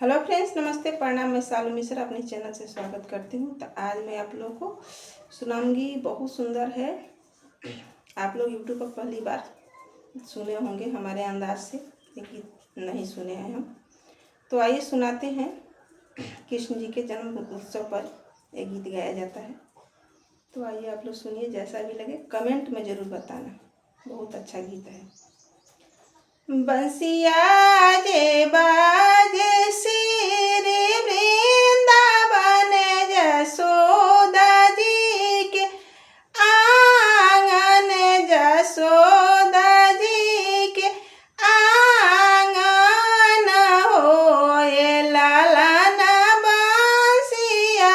Hello friends, नमस्ते, प्रणाम। मैं शालू मिश्रा अपने चैनल से स्वागत करती हूँ। तो आज मैं आप लोगों को सुनाऊंगी। बहुत सुंदर है। आप लोग यूट्यूब पर पहली बार सुने होंगे हमारे अंदाज से, लेकिन नहीं सुने हैं हम। तो आइए सुनाते हैं। कृष्ण जी के जन्म उत्सव पर एक गीत गाया जाता है। तो आइए आप लोग सुनिए। जैसा भी लगे कमेंट में ज़रूर बताना। बहुत अच्छा गीत है। बंसिया जे बाजे श्री वृंदावन जसोदा जी के आंगन, जसोदा जी के आंगन होए लालन बंसिया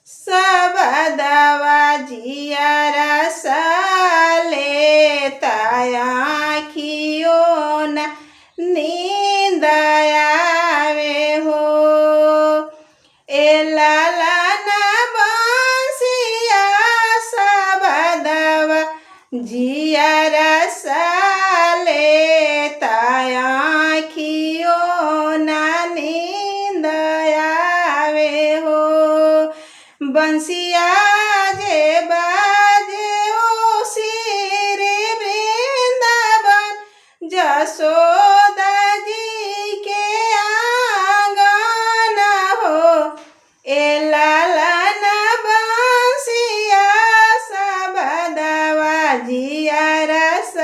सब दवा जिया रस लेताया नींद आवे हो। ए लालन बंसिया सब दवा जिया रस लेता आँखियों ना नींद आवे हो। बंसिया जे बाजे ओ श्री वृंदावन जसोदा जी के आंगन हो। ए लालन बंसिया सब दवा जिया रस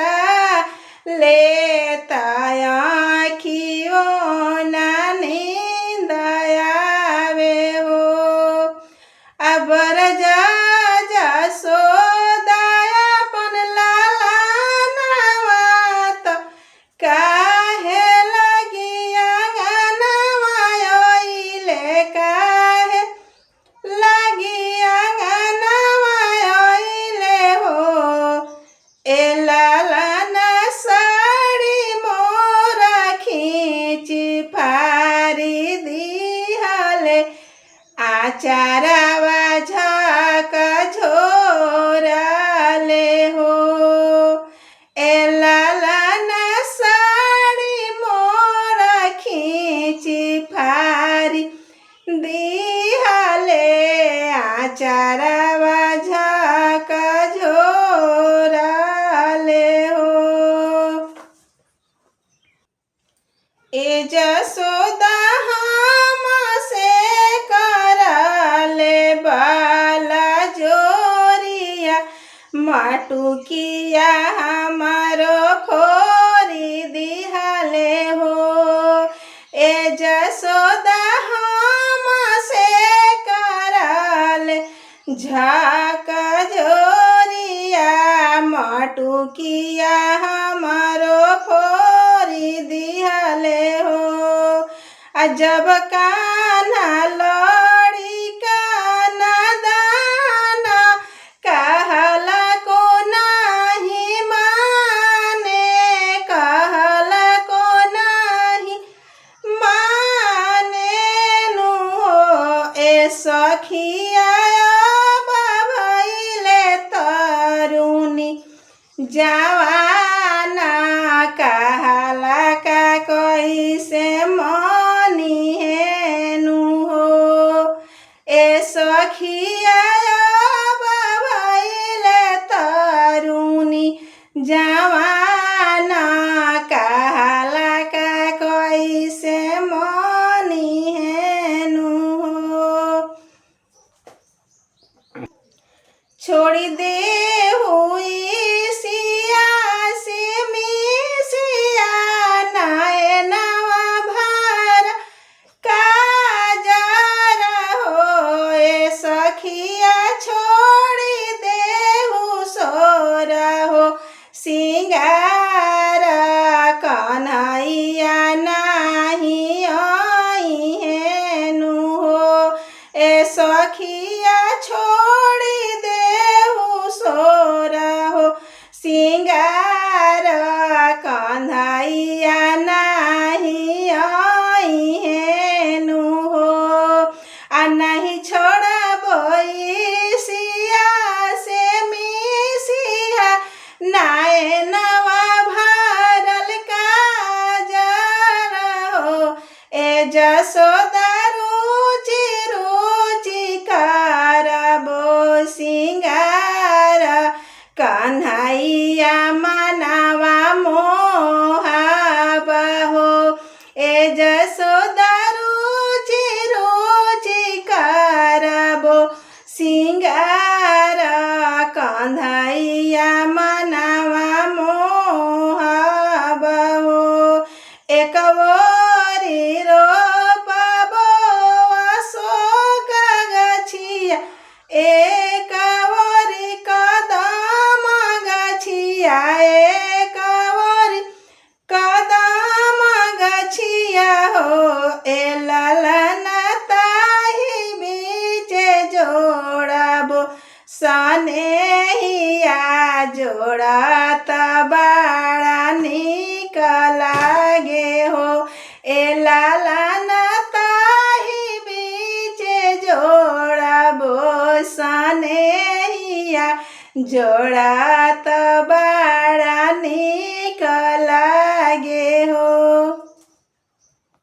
लेता आँखियों ना नींद आवे हो। अब रजा जसोदा अपन लालनवा तो काहे लगी आंगनवा ओइले, काहे लगी आंगनवा ओइले हो। ए लालन साड़ी मोरा खींच फारी दिहले, आचारवा झक झोरले हो। ए लालन साड़ी मोरा खींच फारी दिहले, आचारवा झक झोरले हो। ए जसोदा हमसे करले बाला जोरिया, माटुकिया हमारो खोरी दिहले हो। ए जसोदा हमसे करले झाक जोरिया, माटुकिया हमारो खोरी दिहले हो। जब कान्हा लड़ी काना दाना, कहला को नहीं माने, कहला को नहीं माने नु हो। ए सखिया भइले तरुणी जवाना, कहला का कैसे मनी है नु हो। ए सखिया भइले तरुणी जवाना, कहला का कैसे मनी है नु हो। छोड़ी दे हुई सिया से मिसिया, नाए नवा भर काजर हो। ए सखिया छोड़ी देहु सोर हो, सिंगार कन्हैया नाही आई है नु हो। ए सखिया छोड़ी देहु सो जसोदा रुचि रुचि करबो सिंगार कन्हैया मनवा मोहाबहो ए जसोदा रुचि रुचि करबो सिंगार कन्हैया मनवा मोहाबहो एक ओरी रोपबो अशोक गछिया एक ओरी कदम गछिया एक ओरी कदम गछिया हो ए ललन ताही बीच जोड़बो सनेहिया जोड़त बड़ा निक लागे हो ए लालन ताही बीच जोड़बो सनेहिया जोड़त बड़ा निक लागे हो।